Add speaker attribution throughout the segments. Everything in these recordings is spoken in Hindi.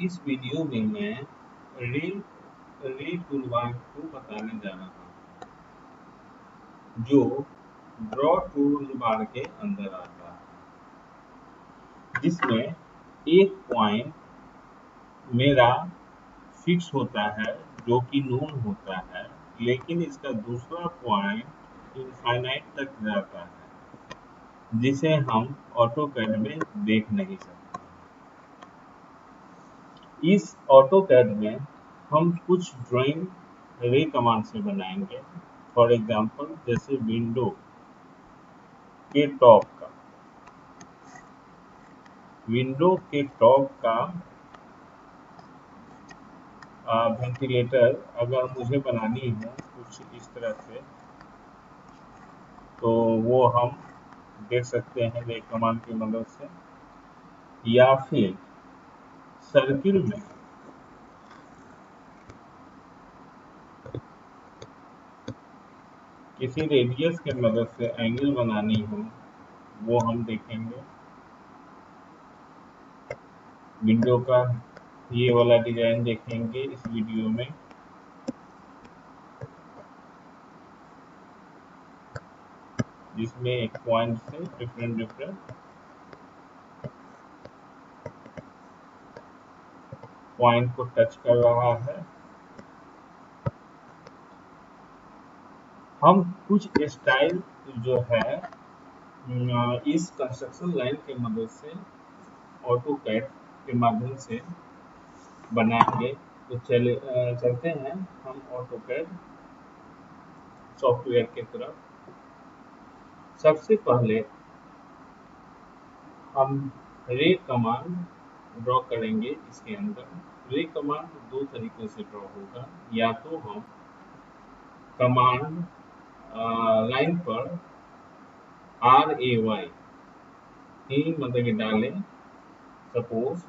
Speaker 1: इस वीडियो में मैं रे टूलबार को बताने जा रहा हूँ, जो ड्रॉ टूलबार के अंदर आता है, जिसमें एक पॉइंट मेरा फिक्स होता है जो कि नून होता है, लेकिन इसका दूसरा पॉइंट इनफाइनाइट तक जाता है, जिसे हम ऑटोकैड में देख नहीं सकते। इस ऑटोकैड में हम कुछ ड्राइंग रे कमांड से बनाएंगे। फॉर एग्जांपल, जैसे विंडो के टॉप का वेंटिलेटर अगर मुझे बनानी हो कुछ इस तरह से, तो वो हम देख सकते हैं रे कमांड की मदद से। या फिर सर्किल में किसी रेडियस के मदद से एंगल बनानी हो, वो हम देखेंगे। विंडो का ये वाला डिजाइन देखेंगे इस वीडियो में। जिसमें एक पॉइंट से डिफरेंट पॉइंट को टच कर रहा है। हम कुछ स्टाइल जो है इस कंस्ट्रक्शन लाइन के मदद से ऑटोकैड के माध्यम से बनाएंगे। तो चलते हैं हम ऑटोकैड सॉफ्टवेयर की तरफ। सबसे पहले हम रे कमांड ड्रॉ करेंगे। इसके अंदर रे कमांड दो तरीकों से ड्रॉ होगा। या तो हम कमांड लाइन पर RAY की मदद डालें। सपोज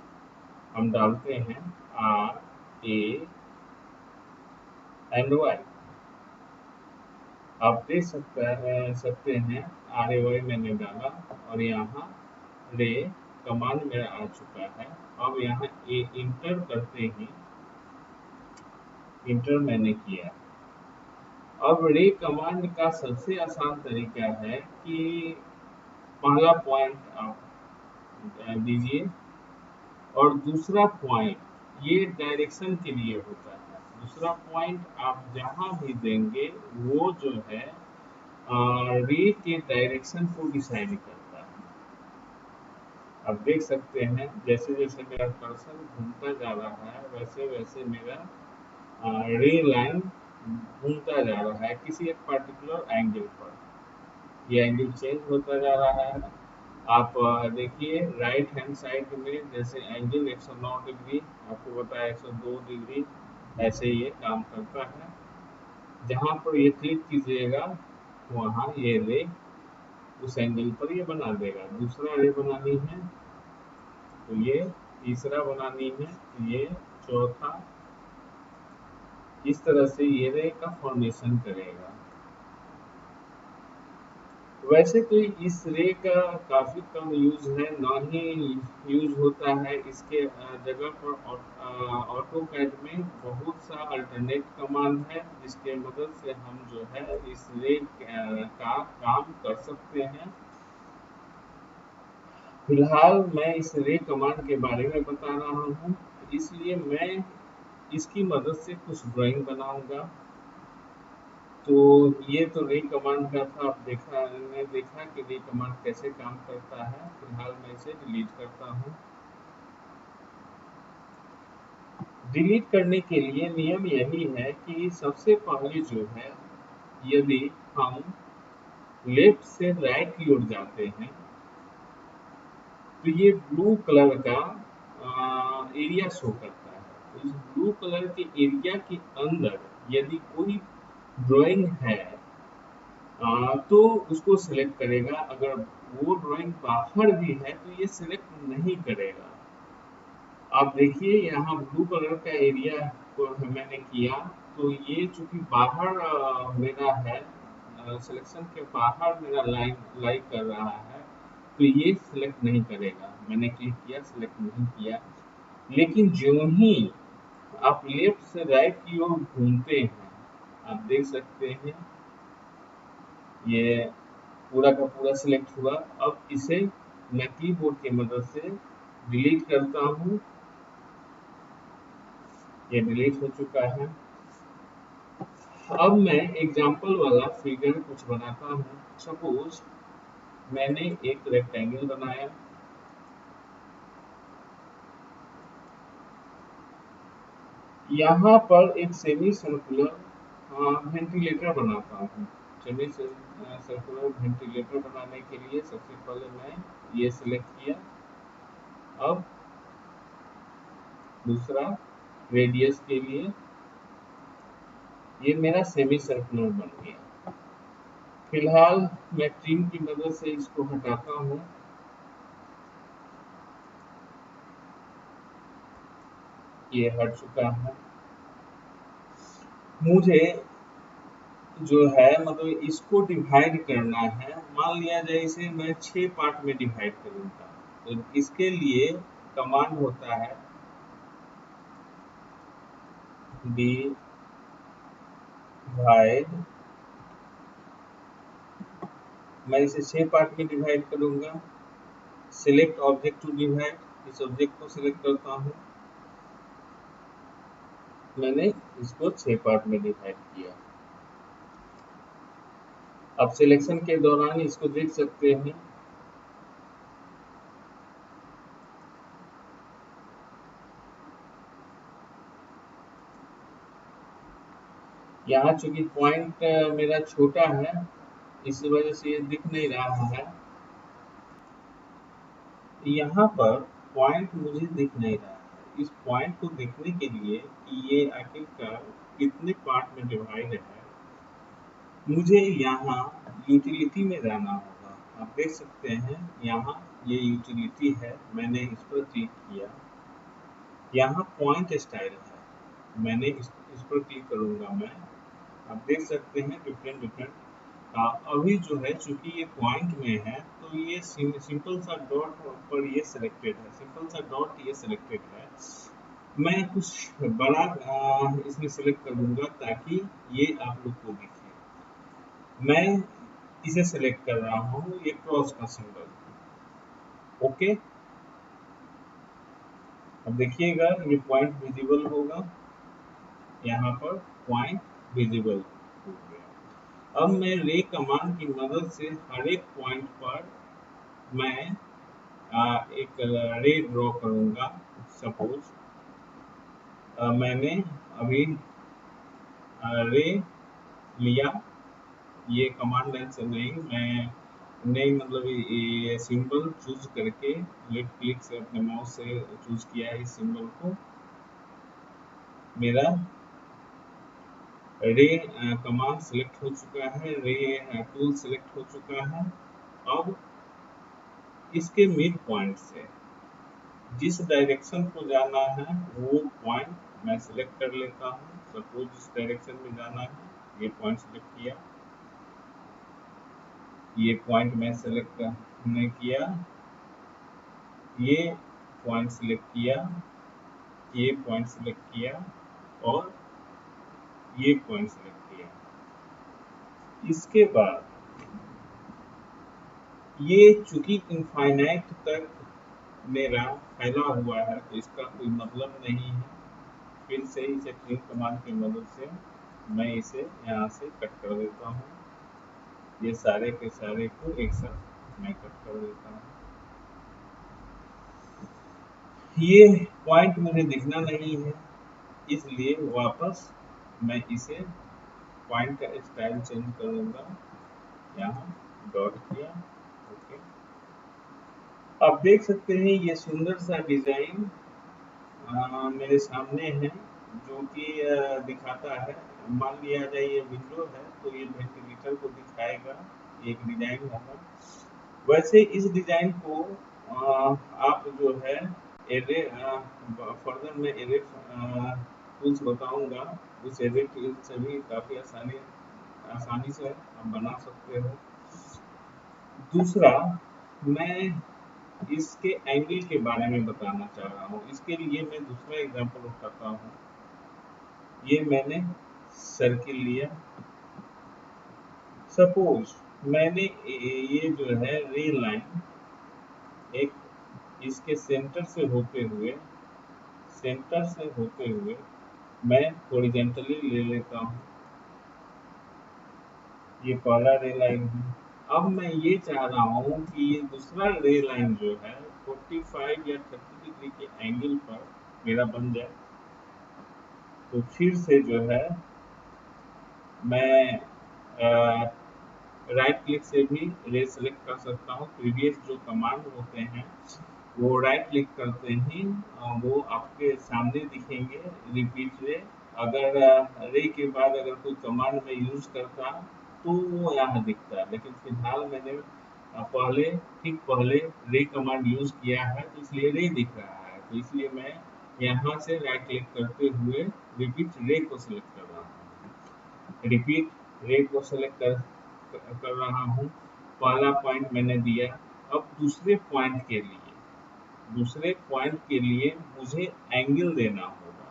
Speaker 1: हम डालते हैं RAY। आप देख सकते हैं RAY मैंने डाला और यहाँ रे कमांड मेरा आ चुका है। अब यहाँ इंटर करते ही इंटर मैंने किया। अब रे कमांड का सबसे आसान तरीका है कि पहला पॉइंट आप दीजिए और दूसरा पॉइंट ये डायरेक्शन के लिए होता है। दूसरा पॉइंट आप जहां भी देंगे वो जो है रे के डायरेक्शन को डिसाइड करता है। आप देख सकते हैं जैसे जैसे मेरा कर्सर घूमता जा रहा है, वैसे वैसे मेरा रे लाइन घूमता जा रहा है किसी एक पर्टिकुलर एंगल पर। ये एंगल चेंज होता जा रहा है। आप देखिए राइट हैंड साइड में जैसे एंगल 109 डिग्री, आपको बताया 102 डिग्री, ऐसे ये काम करता है। जहाँ पर ये क्लिक कीजिएगा वहाँ ये रे उस एंगल पर ये बना देगा। दूसरा रे बनानी है तो ये, तीसरा बनानी है तो ये, चौथा, इस तरह से ये रे का फॉर्मेशन करेगा। वैसे तो इस रे का काफ़ी कम यूज है, ना ही यूज होता है। इसके जगह पर ऑटोकैड में बहुत सा अल्टरनेट कमांड है, जिसके मदद से हम जो है इस रे का काम कर सकते हैं। फिलहाल मैं इस रे कमांड के बारे में बता रहा हूँ, इसलिए मैं इसकी मदद से कुछ ड्राइंग बनाऊंगा। तो ये तो रे कमांड का था। आप देखा कि रे कमांड कैसे काम करता है। फिलहाल मैं इसे डिलीट करता हूँ। डिलीट करने के लिए नियम यही है कि सबसे पहले जो है, यदि हम लेफ्ट से राइट की ओर जाते हैं तो ये ब्लू कलर का एरिया शो करता है। तो इस ब्लू कलर के एरिया के अंदर यदि कोई ड्राइंग है तो उसको सिलेक्ट करेगा। अगर वो ड्राइंग बाहर भी है तो ये सिलेक्ट नहीं करेगा। आप देखिए यहाँ ब्लू कलर का एरिया को मैंने किया तो ये चूंकि बाहर मेरा है, सिलेक्शन के बाहर मेरा लाइन लाई कर रहा है, तो ये सिलेक्ट नहीं करेगा। मैंने क्लिक किया, सिलेक्ट नहीं किया। लेकिन ज्यों ही आप लेफ्ट से राइट की ओर घूमते हैं, आप देख सकते हैं ये पूरा का पूरा सिलेक्ट हुआ। अब इसे मैं कीबोर्ड की मदद से डिलीट करता हूँ। ये डिलीट हो चुका है। अब मैं एग्जाम्पल वाला फिगर कुछ बनाता हूँ। सपोज मैंने एक रेक्टेंगल बनाया, यहाँ पर एक सेमी सर्कुलर वेंटिलेटर बनाता हूँ। सेमी सर्कुलर वेंटिलेटर बनाने के लिए सबसे पहले मैं ये सिलेक्ट किया। अब दूसरा रेडियस के लिए ये मेरा सेमी सर्कुलर बन गया। फिलहाल मैं ट्रिम की मदद से इसको हटाता हूँ। ये हट चुका है। मुझे जो है मतलब इसको डिवाइड करना है। मान लिया जाए इसे मैं 6 पार्ट में डिवाइड करूंगा, तो इसके लिए कमांड होता है डिवाइड। मैं इसे 6 पार्ट में डिवाइड करूंगा। सिलेक्ट ऑब्जेक्ट टू डिवाइड, इस ऑब्जेक्ट को सिलेक्ट करता हूँ। मैंने इसको 6 पार्ट में डिवाइड किया। अब सिलेक्शन के दौरान इसको देख सकते हैं। यहाँ चूंकि पॉइंट मेरा छोटा है, इस वजह से ये दिख नहीं रहा है। यहाँ पर पॉइंट मुझे दिख नहीं रहा है। इस पॉइंट को देखने के लिए कि ये आखिरकार कितने पार्ट में डिवाइड है, मुझे यहाँ यूटिलिटी में जाना होगा। आप देख सकते हैं यहाँ ये यूटिलिटी है, मैंने इस पर क्लिक किया। यहाँ पॉइंट स्टाइल है, मैंने इस पर क्लिक करूँगा मैं। आप देख सकते हैं डिफरेंट डिफरेंट। अभी जो है चूंकि ये पॉइंट में है, तो ये सिंपल सा डॉट पर ये सिलेक्टेड है, सिंपल सा डॉट ये सिलेक्टेड है। मैं कुछ बड़ा इसमें सिलेक्ट कर लूँगा ताकि ये आप लोग को दिखे। मैं इसे सिलेक्ट कर रहा हूँ, ये क्रॉस का सिंबल। ओके, अब देखिएगा ये पॉइंट विजिबल होगा। यहाँ पर पॉइंट विजिबल हो गया। अब मैं रे कमांड की मदद से हर एक पॉइंट पर मैं एक रे ड्रॉ करूँगा। सपोज मैंने अभी रे लिया, ये कमांड लाइन से नहीं, मैं नहीं मतलब ये सिंबल चूज करके लेफ्ट क्लिक से अपने माउस से चूज किया है इस सिंबल को। मेरा रे कमांड सिलेक्ट हो चुका है, रे टूल सिलेक्ट हो चुका है। अब इसके मिड पॉइंट से जिस डायरेक्शन को जाना है वो पॉइंट मैं सिलेक्ट कर लेता हूँ। सपोज जिस डायरेक्शन में जाना है ये पॉइंट सिलेक्ट किया, ये पॉइंट मैं सिलेक्ट नहीं किया, ये पॉइंट सिलेक्ट किया, ये पॉइंट सिलेक्ट किया और ये पॉइंट सिलेक्ट किया। इसके बाद ये चूंकि इनफाइनाइट तक मेरा फैला हुआ है तो इसका कोई मतलब नहीं है। फिर से इसे ट्रिम कमांड की मदद से मैं इसे यहाँ से कट कर देता हूँ। ये सारे के सारे को एक साथ मैं कट कर देता हूँ। ये पॉइंट मुझे दिखना नहीं है, इसलिए वापस मैं इसे पॉइंट का स्टाइल चेंज करूँगा। यहाँ डॉट किया, ओके। आप देख सकते हैं ये सुंदर सा डिजाइन मेरे सामने है, जो कि दिखाता है। मान लिया जाए ये विंडो है तो ये वेंटिलेटर को दिखाएगा, एक डिजाइन होगा। वैसे इस डिजाइन को आप जो है एरे फर्दर में एरे टूल्स बताऊंगा, उस एरे टूल से भी काफ़ी आसानी से आप बना सकते हो। दूसरा, मैं इसके एंगल के बारे में बताना चाह रहा हूँ। इसके लिए मैं दूसरा एग्जांपल उठाता हूँ। ये मैंने सर्किल लिया। सपोज मैंने ये जो है रे लाइन एक इसके सेंटर से होते हुए मैं हॉरिजॉन्टली ले लेता हूँ। ये पहला रे लाइन है। अब मैं ये चाह रहा हूँ कि ये दूसरा रे लाइन जो है 45 या 30 डिग्री के एंगल पर मेरा बन जाए। तो फिर से जो है मैं राइट क्लिक से भी रे सेलेक्ट कर सकता हूँ। प्रीवियस जो कमांड होते हैं वो राइट क्लिक करते ही वो आपके सामने दिखेंगे रिपीट रे। अगर रे के बाद अगर कोई कमांड में यूज करता तो वो यहाँ दिखता है, लेकिन फिलहाल मैंने ठीक पहले रे कमांड यूज किया है तो इसलिए रे दिख रहा है। तो इसलिए मैं यहाँ से राइट क्लिक करते हुए रिपीट रे को सिलेक्ट कर रहा हूँ। रिपीट रे को सिलेक्ट कर रहा हूँ। पहला पॉइंट मैंने दिया। अब दूसरे पॉइंट के लिए मुझे एंगल देना होगा।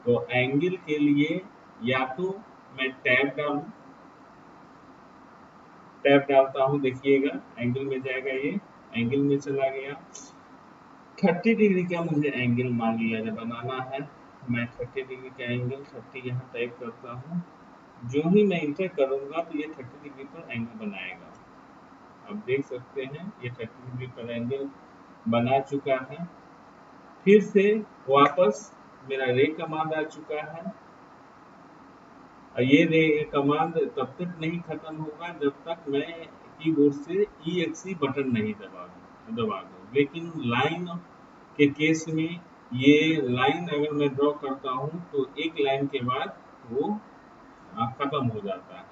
Speaker 1: तो एंगल के लिए या तो मैं टैब डालता हूँ। देखिएगा एंगल में जाएगा, ये एंगल में चला गया। 30 डिग्री का मुझे एंगल मान लिया जब बनाना है। मैं 30 डिग्री का एंगल 30 यहाँ टाइप करता हूँ। जो ही मैं इंटर करूँगा तो ये 30 डिग्री पर एंगल बनाएगा। आप देख सकते हैं ये 30 डिग्री पर एंगल बना चुका है। फिर से वापस मेरा रे कमांड आ चुका है। ये रे कमांड तब तक नहीं खत्म होगा जब तक मैं कीबोर्ड से EXE बटन नहीं दबा दूं। लेकिन लाइन के केस में ये लाइन अगर मैं ड्रॉ करता हूँ तो एक लाइन के बाद वो खत्म हो जाता है।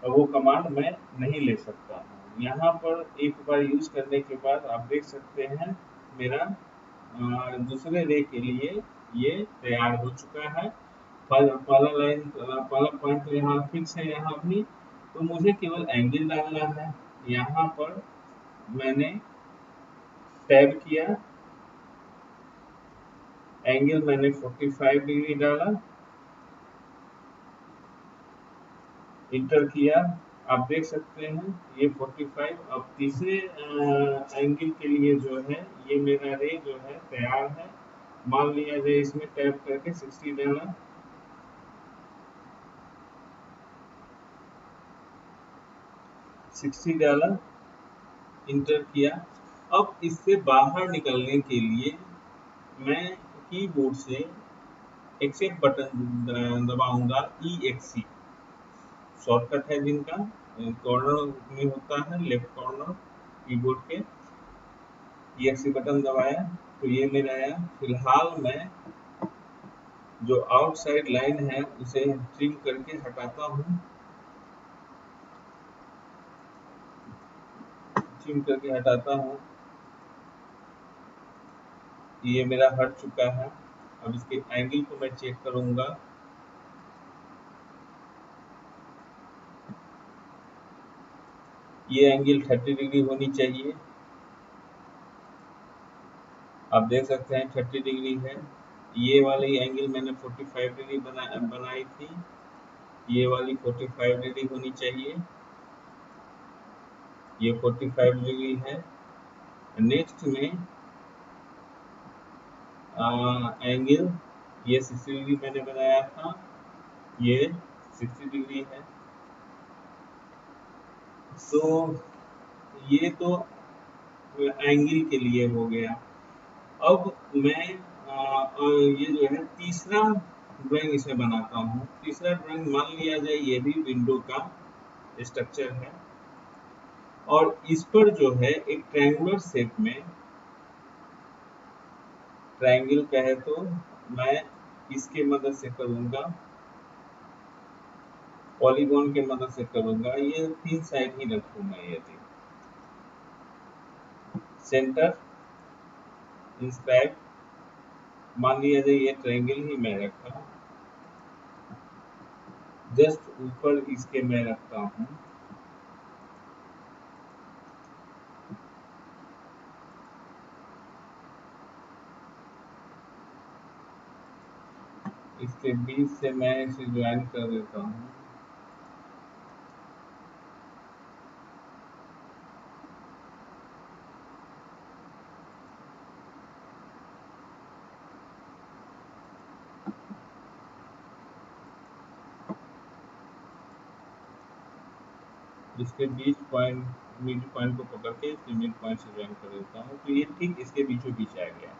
Speaker 1: वो कमांड मैं नहीं ले सकता हूँ। यहाँ पर एक बार यूज करने के बाद आप देख सकते हैं मेरा दूसरे रे के लिए ये तैयार हो चुका है। पहला पॉइंट तो यहाँ फिक्स है यहाँ भी। तो मुझे केवल एंगल डालना है। यहाँ पर मैंने टैब किया, एंगल मैंने 45 डिग्री डाला, इंटर किया। आप देख सकते हैं ये 45। अब तीसरे एंगल के लिए जो है ये मेरा रे जो है तैयार है। मान लिया जाए इसमें टैप करके 60 डाला, 60 डाला, इंटर किया। अब इससे बाहर निकलने के लिए मैं कीबोर्ड से एक्सेप्ट बटन दबाऊंगा। EXE शॉर्टकट है जिनका कॉर्नर में होता है, लेफ्ट कॉर्नर कीबोर्ड के। EXE बटन दबाया तो ये मेरा आया। फिलहाल मैं जो आउटसाइड लाइन है उसे ट्रिम करके हटाता हूँ। ये मेरा हट चुका है। अब इसके एंगल को मैं चेक करूंगा। ये एंगल 30 डिग्री होनी चाहिए। आप देख सकते हैं 30 डिग्री है। ये वाली एंगल मैंने 45 डिग्री बनाई थी। ये वाली 45 डिग्री होनी चाहिए। ये 45 डिग्री है। नेक्स्ट में एंगल ये 60 डिग्री मैंने बनाया था, ये 60 डिग्री है। तो ये तो एंगल के लिए हो गया। अब मैं ये जो है तीसरा ड्राइंग इसमें बनाता हूँ। तीसरा ड्राइंग मान लिया जाए ये भी विंडो का स्ट्रक्चर है और इस पर जो है एक ट्रायंगुलर शेप में, ट्रायंगल कहे तो मैं इसके मदद से करूँगा, पॉलीगॉन के मदद से करूँगा। ये 3 साइड ही रखूँगा। यदि सेंटर इंस्क्राइब मान लिया जाए ये ट्रायंगल ही मैं रखा, जस्ट ऊपर इसके मैं रखता हूँ इसके बीच से मैं इसे ज्वाइन कर देता हूँ। इसके बीच पॉइंट, मिड पॉइंट को पकड़ के इसके मिड पॉइंट से ज्वाइन कर देता हूँ, तो ये ठीक इसके बीचों बीच आ गया।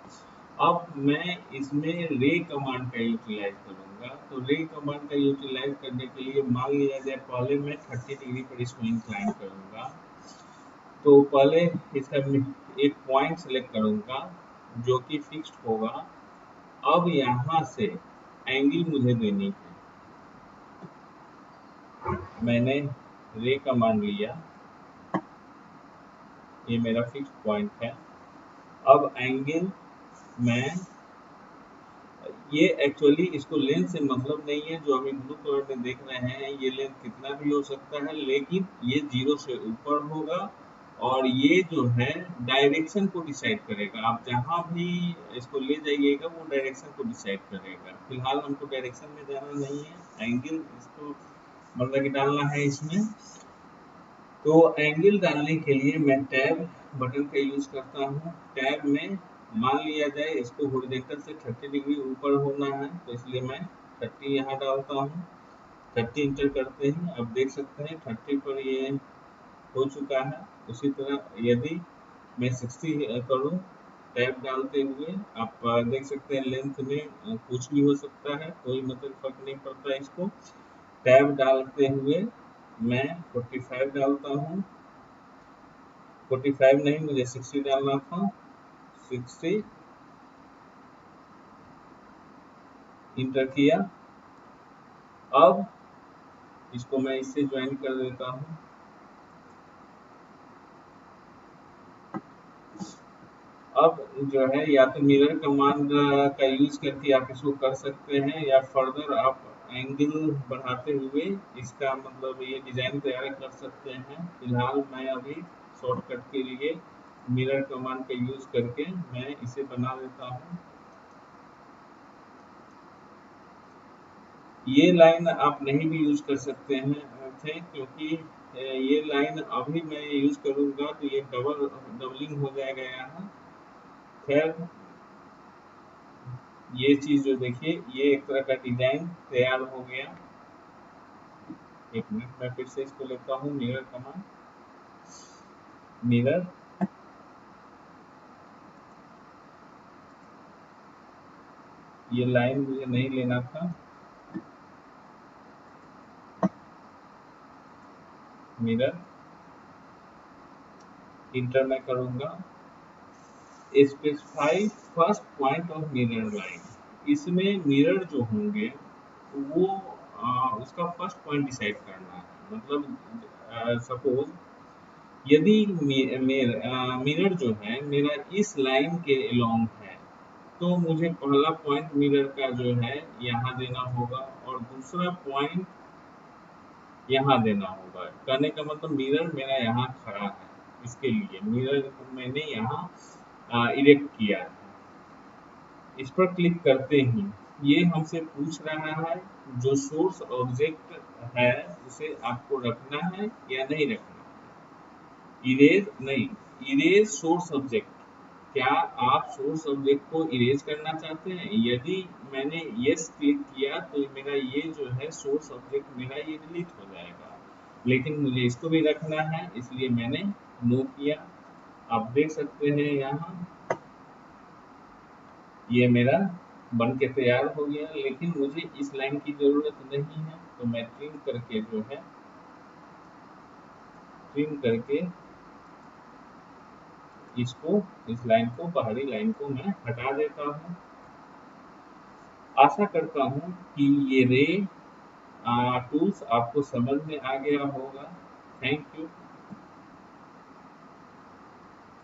Speaker 1: अब मैं इसमें रे कमांड का यूटिलाइज करूंगा। तो रे कमांड का यूटिलाइज करने के लिए मान लिया जाए पहले मैं 30 डिग्री पर इसको इंक्लाइन करूंगा। तो पहले इसका एक पॉइंट सेलेक्ट करूंगा जो कि फिक्स्ड होगा। अब यहाँ से एंगल मुझे देनी है। मैंने रे कमांड लिया, ये मेरा फिक्स्ड पॉइंट है। अब एंगल मैं, ये एक्चुअली इसको लेंथ से मतलब नहीं है, जो अभी ब्लू कलर में देख रहे हैं ये लेंथ कितना भी हो सकता है, लेकिन ये 0 से ऊपर होगा। और ये जो है डायरेक्शन को डिसाइड करेगा। आप जहाँ भी इसको ले जाइएगा वो डायरेक्शन को डिसाइड करेगा। फिलहाल हमको डायरेक्शन में जाना नहीं है, एंगल इसको मतलब कि डालना है इसमें। तो एंगल डालने के लिए मैं टैब बटन का यूज करता हूँ। टैब में मान लिया जाए इसको हॉरिजॉन्टल से 30 डिग्री ऊपर होना है, तो इसलिए मैं 30 यहाँ डालता हूँ। 30 इंटर करते ही अब देख सकते हैं 30 पर ये हो चुका है। उसी तरह यदि मैं 60 करूँ टैब डालते हुए, आप देख सकते हैं लेंथ में कुछ भी हो सकता है, कोई मतलब फर्क नहीं पड़ता इसको। टैब डालते हुए मैं 45 डालता हूँ। 45 नहीं, मुझे 60 डालना था। 60 इंटर किया। अब इसको मैं इससे ज्वाइन कर देता हूँ। अब जो है या तो मिरर कमांड का यूज करके आप इसको कर सकते हैं, या फर्दर आप एंगल बढ़ाते हुए इसका मतलब ये डिजाइन तैयार कर सकते हैं। फिलहाल मैं अभी शॉर्टकट के लिए मिरर कमांड का यूज करके मैं इसे बना देता हूँ। ये लाइन आप नहीं भी यूज कर सकते हैं थे, क्योंकि ये लाइन अभी मैं यूज करूंगा तो ये डबलिंग हो जाएगा यहाँ। खैर, ये चीज जो देखिए ये एक तरह का डिजाइन तैयार हो गया। एक मिनट मैं फिर से इसको लेता हूँ मिरर कमांड। मिरर, ये लाइन मुझे नहीं लेना था। मिरर इंटर मैं करूंगा। Specify first point of mirror line. इसमें मिरर जो होंगे वो उसका फर्स्ट पॉइंट डिसाइड करना है। मतलब सपोज यदि मिरर जो है मेरा इस लाइन के अलोंग है, तो मुझे पहला पॉइंट मिरर का जो है यहाँ देना होगा और दूसरा पॉइंट यहाँ देना होगा। कहने का मतलब मिरर मेरा यहाँ खड़ा है, इसके लिए मिरर को मैंने यहाँ इरेक्ट किया है। इस पर क्लिक करते ही ये हमसे पूछ रहा है जो सोर्स ऑब्जेक्ट है उसे आपको रखना है या नहीं रखना। इरेज नहीं, इरेज सोर्स ऑब्जेक्ट। क्या आप सोर्स ऑब्जेक्ट को इरेज करना चाहते हैं? यदि मैंने यस क्लिक किया तो मेरा ये जो है सोर्स ऑब्जेक्ट मेरा ये डिलीट हो जाएगा, लेकिन मुझे इसको भी रखना है इसलिए मैंने नो किया। आप देख सकते हैं यहाँ ये मेरा बन के तैयार हो गया, लेकिन मुझे इस लाइन की ज़रूरत नहीं है, तो मैं ट्रिम करके जो है ट्रिम करके इसको, इस लाइन को, बाहरी लाइन को मैं हटा देता हूँ। आशा करता हूँ कि ये रे टूल्स आपको समझ में आ गया होगा। Thank you.